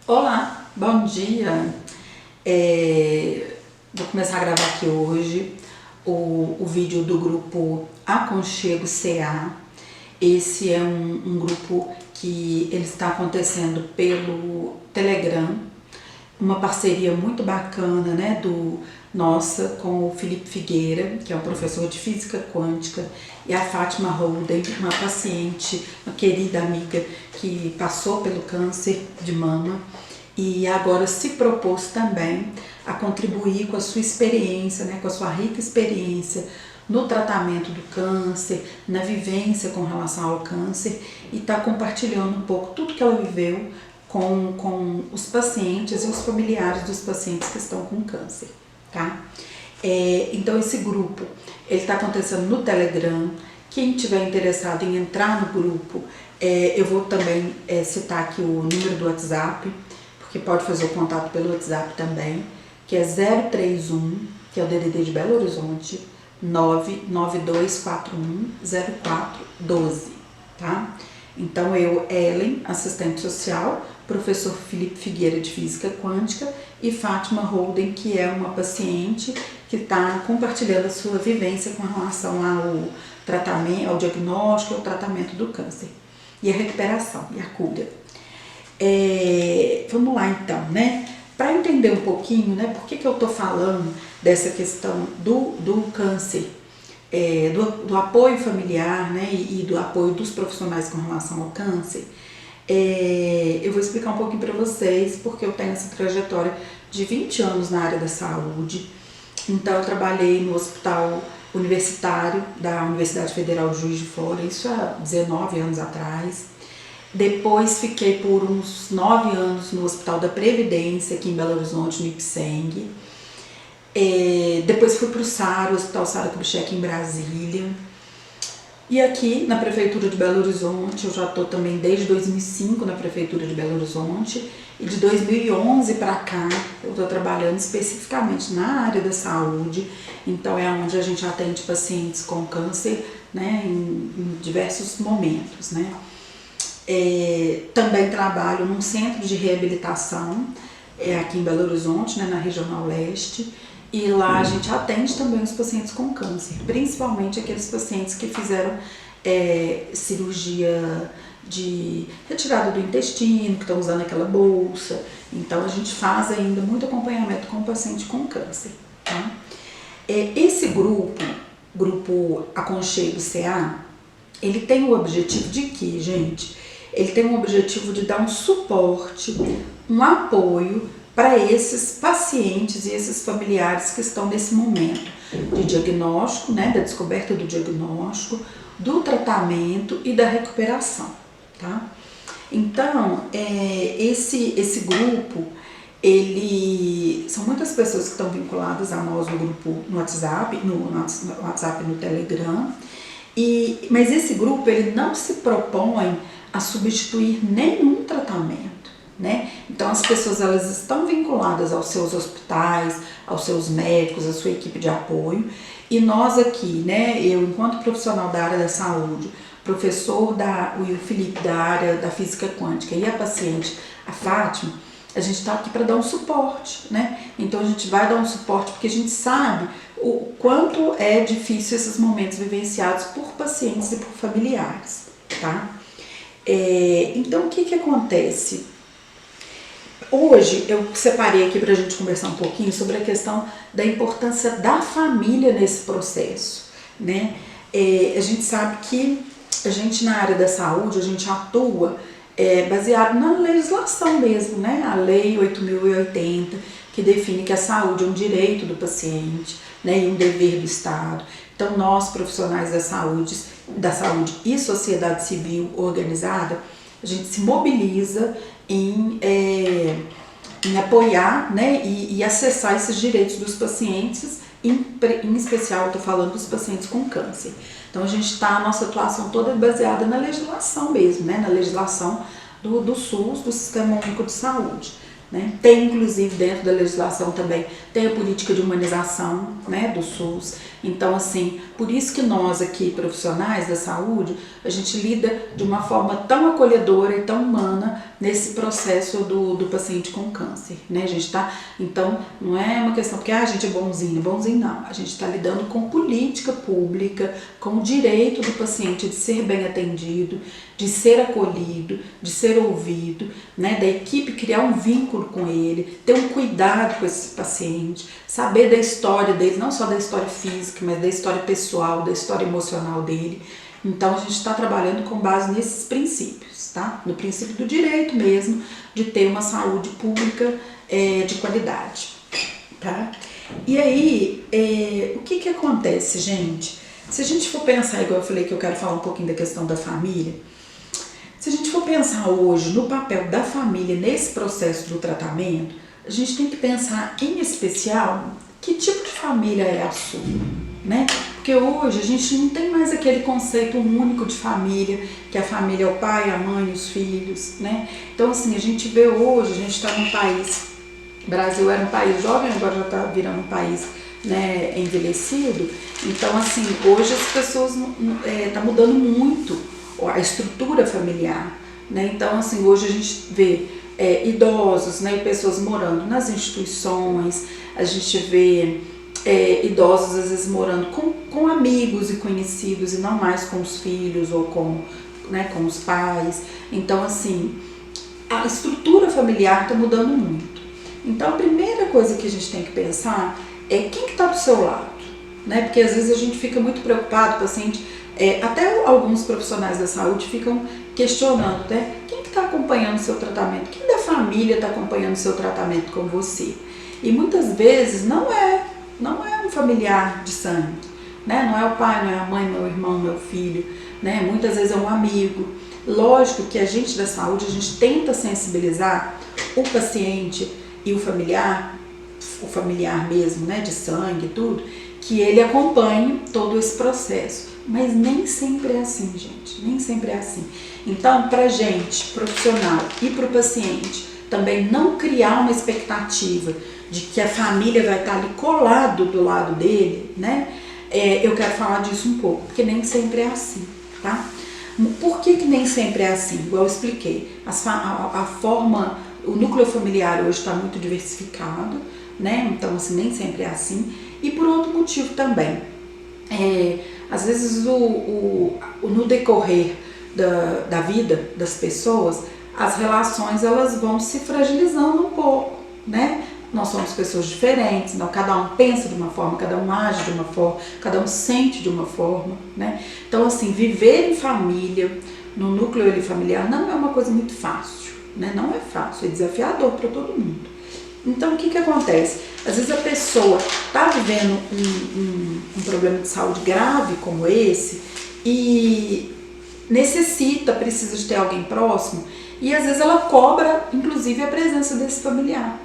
Olá, bom dia. Vou começar a gravar aqui hoje o vídeo do grupo Aconchego CA. Esse é um grupo que ele está acontecendo pelo Telegram, uma parceria muito bacana, né, nossa com o Felipe Figueira, que é um professor de física quântica, e a Fátima Holden, uma paciente, uma querida amiga que passou pelo câncer de mama e agora se propôs também a contribuir com a sua experiência, né, com a sua rica experiência no tratamento do câncer, na vivência com relação ao câncer, e está compartilhando um pouco tudo que ela viveu com os pacientes e os familiares dos pacientes que estão com câncer, tá? Então esse grupo, ele está acontecendo no Telegram. Quem tiver interessado em entrar no grupo, eu vou também citar aqui o número do WhatsApp, porque pode fazer o contato pelo WhatsApp também, que é 031, que é o DDD de Belo Horizonte, 992410412, tá? Então eu, Ellen, assistente social, professor Felipe Figueira de Física Quântica e Fátima Holden, que é uma paciente que está compartilhando a sua vivência com relação ao tratamento, ao diagnóstico e ao tratamento do câncer, e a recuperação e a cura. Vamos lá então, né? Para entender um pouquinho, né, por que eu estou falando dessa questão do câncer, do apoio familiar, né, e do apoio dos profissionais com relação ao câncer, eu vou explicar um pouquinho para vocês, porque eu tenho essa trajetória de 20 anos na área da saúde. Então eu trabalhei no hospital universitário da Universidade Federal de Juiz de Fora, isso há 19 anos atrás. Depois fiquei por uns 9 anos no Hospital da Previdência, aqui em Belo Horizonte, no Ipseng. Depois fui para o SARA, o Hospital Sara Kubitschek, em Brasília. E aqui na Prefeitura de Belo Horizonte, eu já estou também desde 2005 na Prefeitura de Belo Horizonte. E de 2011 para cá, eu estou trabalhando especificamente na área da saúde. Então é onde a gente atende pacientes com câncer, né, em diversos momentos, né. Também trabalho num centro de reabilitação aqui em Belo Horizonte, né, na Regional Leste, e lá a gente atende também os pacientes com câncer, principalmente aqueles pacientes que fizeram cirurgia de retirada do intestino, que estão usando aquela bolsa. Então a gente faz ainda muito acompanhamento com o paciente com câncer, tá? Esse grupo Aconchego CA, ele tem o objetivo de quê, gente? Ele tem o objetivo de dar um suporte, um apoio para esses pacientes e esses familiares que estão nesse momento de diagnóstico, né, da descoberta do diagnóstico, do tratamento e da recuperação, tá? Então, esse grupo, são muitas pessoas que estão vinculadas a nós no grupo, no WhatsApp, no Telegram, mas esse grupo, ele não se propõe a substituir nenhum tratamento, né? Então as pessoas, elas estão vinculadas aos seus hospitais, aos seus médicos, à sua equipe de apoio, e nós aqui, né, eu enquanto profissional da área da saúde, professor o Felipe da área da física quântica e a paciente, a Fátima, a gente está aqui para dar um suporte, né? Então a gente vai dar um suporte porque a gente sabe o quanto é difícil esses momentos vivenciados por pacientes e por familiares, tá? Então o que acontece? Hoje eu separei aqui para a gente conversar um pouquinho sobre a questão da importância da família nesse processo, né? A gente sabe que a gente na área da saúde, a gente atua baseado na legislação mesmo, né? A Lei 8.080, que define que a saúde é um direito do paciente, né, e um dever do Estado. Então nós, profissionais da saúde e sociedade civil organizada, a gente se mobiliza em apoiar, né, e acessar esses direitos dos pacientes, em especial eu estou falando dos pacientes com câncer. Então a nossa atuação toda é baseada na legislação mesmo, né, na legislação do SUS, do Sistema Único de Saúde, né? Tem inclusive dentro da legislação também, tem a política de humanização, né, do SUS. Então assim, por isso que nós aqui, profissionais da saúde, a gente lida de uma forma tão acolhedora e tão humana nesse processo do paciente com câncer, né? A gente tá, então, não é uma questão porque a gente é bonzinho não. A gente está lidando com política pública, com o direito do paciente de ser bem atendido, de ser acolhido, de ser ouvido, né? Da equipe criar um vínculo com ele, ter um cuidado com esse paciente, saber da história dele, não só da história física, mas da história pessoal, da história emocional dele. Então, a gente está trabalhando com base nesses princípios, tá? No princípio do direito mesmo, de ter uma saúde pública de qualidade, tá? E aí, o que acontece, gente? Se a gente for pensar, igual eu falei que eu quero falar um pouquinho da questão da família, se a gente for pensar hoje no papel da família nesse processo do tratamento, a gente tem que pensar em especial que tipo de família é a sua, né? Porque hoje a gente não tem mais aquele conceito único de família, que a família é o pai, a mãe, os filhos, né? Então, assim, a gente vê hoje, a gente está num país, o Brasil era um país jovem, agora já está virando um país, né, envelhecido. Então, assim, hoje as pessoas, tá mudando muito a estrutura familiar, né? Então, assim, hoje a gente vê idosos, né, e pessoas morando nas instituições, a gente vê idosos às vezes morando com amigos e conhecidos e não mais com os filhos ou com os pais. Então, assim, a estrutura familiar está mudando muito. Então, a primeira coisa que a gente tem que pensar é quem que está do seu lado, né? Porque às vezes a gente fica muito preocupado, o paciente, até alguns profissionais da saúde ficam questionando, né? Quem que está acompanhando o seu tratamento? Quem da família está acompanhando o seu tratamento com você? E muitas vezes não é um familiar de sangue, né? Não é o pai, não é a mãe, meu irmão, meu filho, né? Muitas vezes é um amigo. Lógico que a gente da saúde, a gente tenta sensibilizar o paciente e o familiar mesmo, né, de sangue e tudo, que ele acompanhe todo esse processo. Mas nem sempre é assim, gente, nem sempre é assim. Então, pra gente, profissional, e pro paciente, também não criar uma expectativa de que a família vai estar ali colado do lado dele, né? Eu quero falar disso um pouco, porque nem sempre é assim, tá? Por que nem sempre é assim? Igual eu expliquei, a forma, o núcleo familiar hoje está muito diversificado, né? Então, assim, nem sempre é assim. E por outro motivo também, às vezes no decorrer da vida das pessoas, as relações elas vão se fragilizando um pouco, né? Nós somos pessoas diferentes, não, cada um pensa de uma forma, cada um age de uma forma, cada um sente de uma forma, né? Então, assim, viver em família, no núcleo familiar, não é uma coisa muito fácil, né? Não é fácil, é desafiador para todo mundo. Então, o que acontece? Às vezes a pessoa está vivendo um problema de saúde grave como esse e precisa de ter alguém próximo e às vezes ela cobra, inclusive, a presença desse familiar.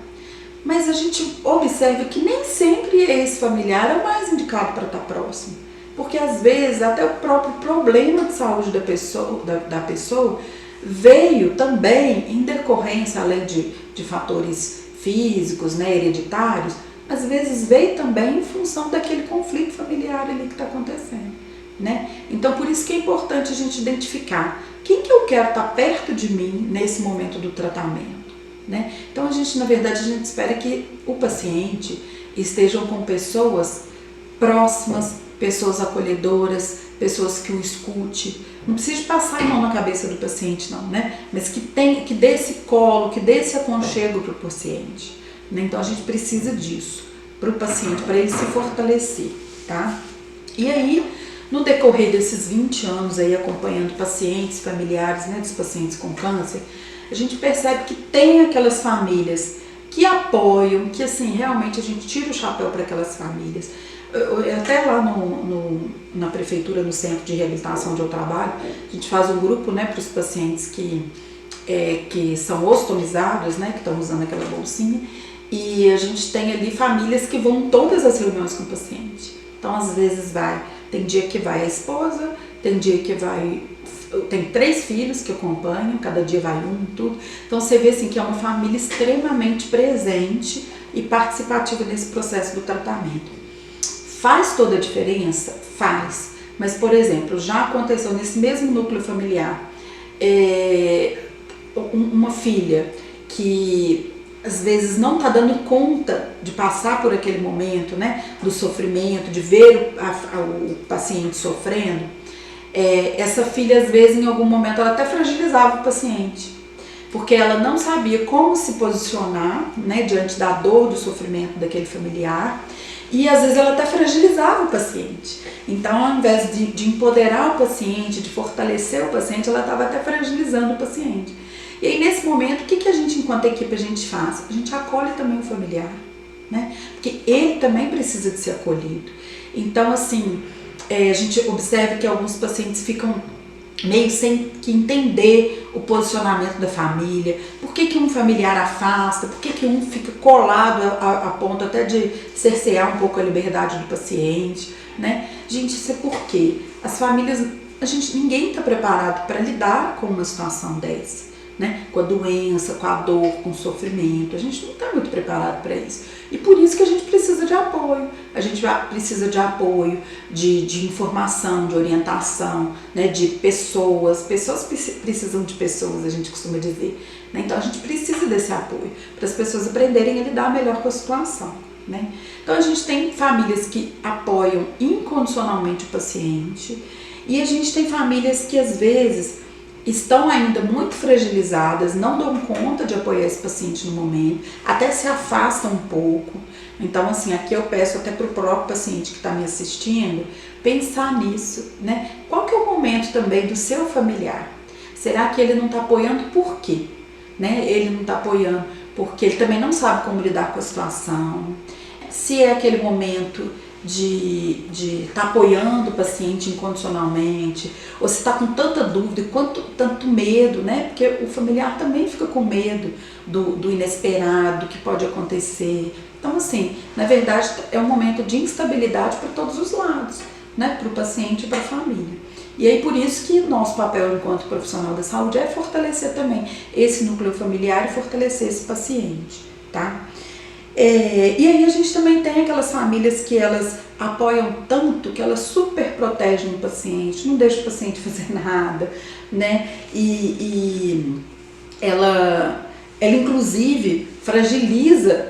Mas a gente observa que nem sempre esse familiar é o mais indicado para estar próximo. Porque às vezes até o próprio problema de saúde da pessoa veio também em decorrência, além de fatores físicos, né, hereditários, às vezes veio também em função daquele conflito familiar ali que está acontecendo, né? Então, por isso que é importante a gente identificar quem que eu quero estar perto de mim nesse momento do tratamento, né? Então, na verdade, a gente espera que o paciente estejam com pessoas próximas, pessoas acolhedoras, pessoas que o escute. Não precisa passar a mão na cabeça do paciente, não, né? Mas que dê esse colo, que dê esse aconchego para o paciente, né? Então, a gente precisa disso para o paciente, para ele se fortalecer, tá? E aí, no decorrer desses 20 anos aí acompanhando pacientes, familiares, né, dos pacientes com câncer, a gente percebe que tem aquelas famílias que apoiam, que assim, realmente a gente tira o chapéu para aquelas famílias. Até lá na prefeitura, no centro de reabilitação onde eu trabalho, a gente faz um grupo, né, para os pacientes que são ostomizados, né, que estão usando aquela bolsinha, e a gente tem ali famílias que vão em todas as reuniões com o paciente. Então, às vezes tem dia que vai a esposa, tem dia que tem 3 filhos que acompanham, cada dia vai um, tudo. Então, você vê assim que é uma família extremamente presente e participativa nesse processo do tratamento. Faz toda a diferença? Faz. Mas, por exemplo, já aconteceu nesse mesmo núcleo familiar, uma filha que às vezes não está dando conta de passar por aquele momento, né, do sofrimento, de ver o paciente sofrendo, essa filha às vezes em algum momento ela até fragilizava o paciente, porque ela não sabia como se posicionar, né, diante da dor, do sofrimento daquele familiar, e às vezes ela até fragilizava o paciente. Então, ao invés de empoderar o paciente, de fortalecer o paciente, ela estava até fragilizando o paciente. E aí, nesse momento, o que a gente, enquanto equipe, a gente faz? A gente acolhe também o familiar, né? Porque ele também precisa de ser acolhido. Então, assim, a gente observa que alguns pacientes ficam meio sem que entender o posicionamento da família, por que um familiar afasta, por que um fica colado a ponto até de cercear um pouco a liberdade do paciente, né? Gente, isso é porque as famílias, ninguém está preparado para lidar com uma situação dessa, né? Com a doença, com a dor, com o sofrimento, a gente não está muito preparado para isso. E por isso que a gente precisa de apoio, a gente precisa de apoio, de informação, de orientação, né, de pessoas precisam de pessoas, a gente costuma dizer, né? Então a gente precisa desse apoio, para as pessoas aprenderem a lidar melhor com a situação, né? Então a gente tem famílias que apoiam incondicionalmente o paciente, e a gente tem famílias que às vezes estão ainda muito fragilizadas, não dão conta de apoiar esse paciente no momento, até se afastam um pouco. Então, assim, aqui eu peço até para o próprio paciente que está me assistindo, pensar nisso, né? Qual que é o momento também do seu familiar? Será que ele não está apoiando por quê? Né? Ele não está apoiando porque ele também não sabe como lidar com a situação. Se é aquele momento de estar apoiando o paciente incondicionalmente, ou se está com tanta dúvida, tanto medo, né? Porque o familiar também fica com medo do inesperado, que pode acontecer. Então, assim, na verdade, é um momento de instabilidade para todos os lados, né? Para o paciente e para a família. E aí, por isso que nosso papel enquanto profissional da saúde é fortalecer também esse núcleo familiar e fortalecer esse paciente, tá? E aí a gente também tem aquelas famílias que elas apoiam tanto, que elas super protegem o paciente, não deixam o paciente fazer nada, né? E ela inclusive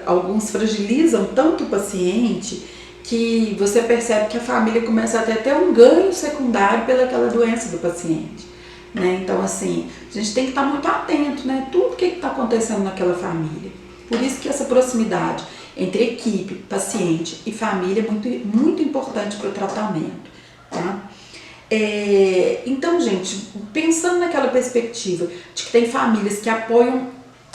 alguns fragilizam tanto o paciente que você percebe que a família começa a ter um ganho secundário pelaquela doença do paciente, né? Então, assim, a gente tem que estar muito atento, né? Tudo que está acontecendo naquela família. Por isso que essa proximidade entre equipe, paciente e família é muito, muito importante para o tratamento, tá? Então, gente, pensando naquela perspectiva de que tem famílias que apoiam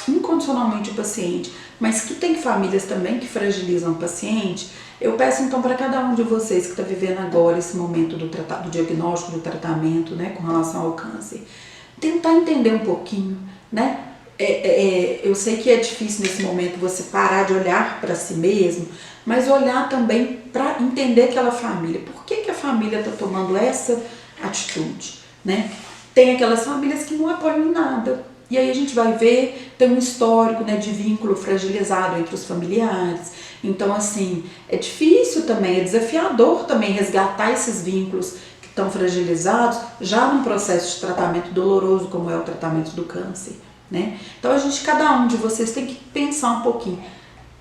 incondicionalmente o paciente, mas que tem famílias também que fragilizam o paciente, eu peço então para cada um de vocês que está vivendo agora esse momento do diagnóstico, do tratamento, né, com relação ao câncer, tentar entender um pouquinho, né? Eu sei que é difícil nesse momento você parar de olhar para si mesmo, mas olhar também para entender aquela família. Por que a família está tomando essa atitude, né? Tem aquelas famílias que não apoiam em nada. E aí a gente vai ver, tem um histórico, né, de vínculo fragilizado entre os familiares. Então, assim, é difícil também, é desafiador também resgatar esses vínculos que estão fragilizados já num processo de tratamento doloroso, como é o tratamento do câncer, né? Então, cada um de vocês tem que pensar um pouquinho,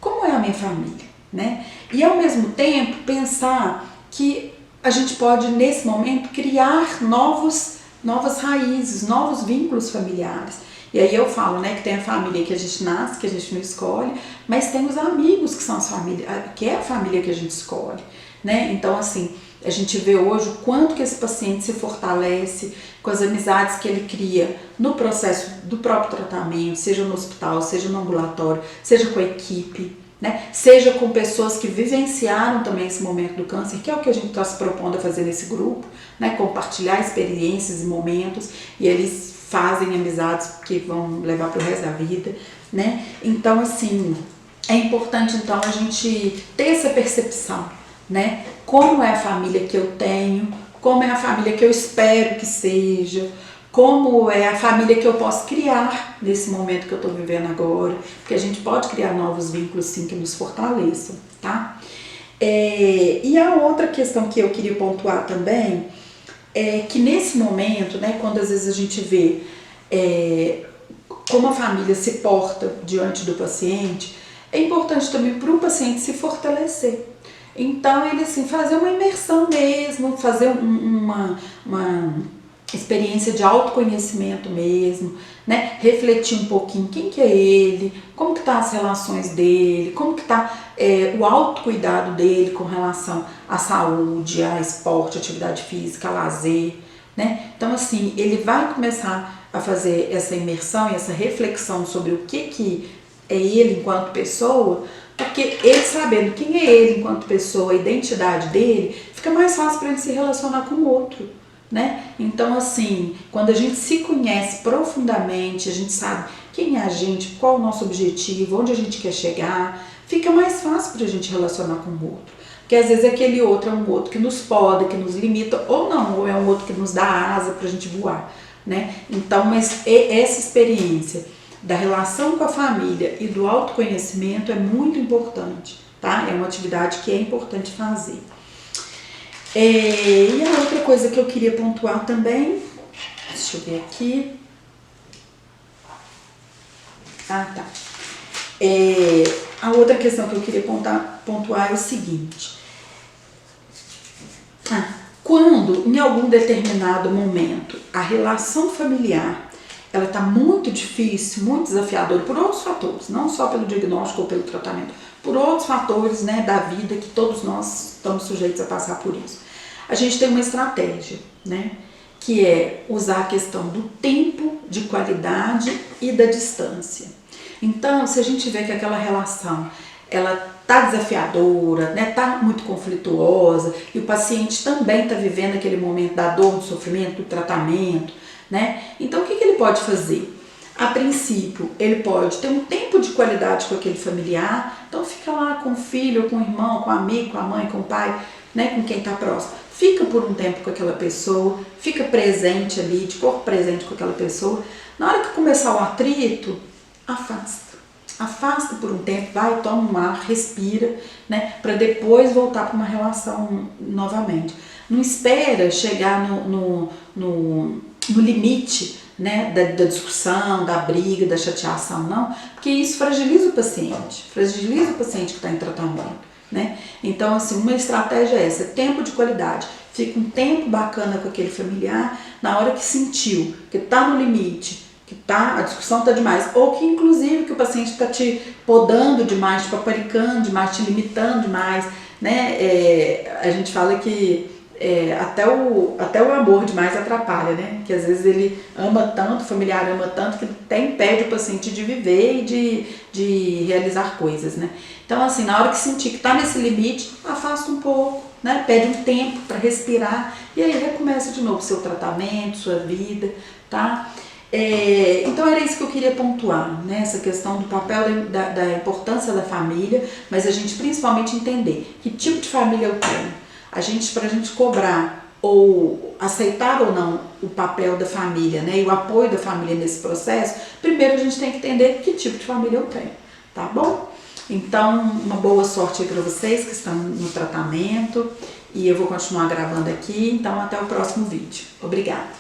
como é a minha família, né? E ao mesmo tempo pensar que a gente pode, nesse momento, criar novas raízes, novos vínculos familiares. E aí eu falo, né, que tem a família que a gente nasce, que a gente não escolhe, mas tem os amigos que são que é a família que a gente escolhe, né? Então, assim, a gente vê hoje o quanto que esse paciente se fortalece com as amizades que ele cria no processo do próprio tratamento, seja no hospital, seja no ambulatório, seja com a equipe, né? Seja com pessoas que vivenciaram também esse momento do câncer, que é o que a gente está se propondo a fazer nesse grupo, né? Compartilhar experiências e momentos, e eles fazem amizades que vão levar para o resto da vida, né? Então, assim, é importante então a gente ter essa percepção, né? Como é a família que eu tenho, como é a família que eu espero que seja, como é a família que eu posso criar nesse momento que eu estou vivendo agora, porque a gente pode criar novos vínculos sim que nos fortaleçam, tá? E a outra questão que eu queria pontuar também é que nesse momento, né, quando às vezes a gente vê como a família se porta diante do paciente, é importante também para o paciente se fortalecer. Então, ele assim, fazer uma imersão mesmo, fazer uma experiência de autoconhecimento mesmo, né? Refletir um pouquinho quem que é ele, como que tá as relações dele, como que tá o autocuidado dele com relação à saúde, a esporte, atividade física, a lazer, né? Então, assim, ele vai começar a fazer essa imersão e essa reflexão sobre o que é ele enquanto pessoa, porque ele sabendo quem é ele enquanto pessoa, a identidade dele, fica mais fácil para ele se relacionar com o outro, né? Então, assim, quando a gente se conhece profundamente, a gente sabe quem é a gente, qual é o nosso objetivo, onde a gente quer chegar, fica mais fácil para a gente relacionar com o outro. Porque às vezes aquele outro é um outro que nos poda, que nos limita, ou não, ou é um outro que nos dá asa para a gente voar, né? Então, mas essa experiência da relação com a família e do autoconhecimento é muito importante, tá? É uma atividade que é importante fazer. E a outra coisa que eu queria pontuar também, deixa eu ver aqui. Ah, tá. A outra questão que eu queria pontuar é o seguinte. Quando, em algum determinado momento, a relação familiar ela está muito difícil, muito desafiadora por outros fatores, não só pelo diagnóstico ou pelo tratamento, por outros fatores, né, da vida que todos nós estamos sujeitos a passar por isso. A gente tem uma estratégia, né, que é usar a questão do tempo de qualidade e da distância. Então, se a gente vê que aquela relação ela tá desafiadora, né, tá muito conflituosa e o paciente também está vivendo aquele momento da dor, do sofrimento, do tratamento, né? Então, o que ele pode fazer? A princípio, ele pode ter um tempo de qualidade com aquele familiar, então fica lá com o filho, com o irmão, com o amigo, com a mãe, com o pai, né, com quem está próximo. Fica por um tempo com aquela pessoa, fica presente ali, de corpo presente com aquela pessoa. Na hora que começar o atrito, afasta. Afasta por um tempo, vai, toma um ar, respira, né, para depois voltar para uma relação novamente. Não espera chegar no limite, né, da discussão, da briga, da chateação, não, porque isso fragiliza o paciente que está em tratamento, né? Então, assim, uma estratégia é essa, tempo de qualidade, fica um tempo bacana com aquele familiar, na hora que sentiu que está no limite, que a discussão está demais, ou que inclusive que o paciente está te podando demais, te paparicando demais, te limitando demais, né? A gente fala que até o amor demais atrapalha, né? Que às vezes ele ama tanto, o familiar ama tanto, que até impede o paciente de viver e de realizar coisas, né? Então, assim, na hora que sentir que está nesse limite, afasta um pouco, né? Pede um tempo para respirar e aí recomeça de novo seu tratamento, sua vida, tá? Então era isso que eu queria pontuar, né? Essa questão do papel da importância da família, mas a gente principalmente entender que tipo de família eu tenho. Pra gente cobrar ou aceitar ou não o papel da família, né, e o apoio da família nesse processo, primeiro a gente tem que entender que tipo de família eu tenho, tá bom? Então, uma boa sorte aí para vocês que estão no tratamento e eu vou continuar gravando aqui, então até o próximo vídeo. Obrigada!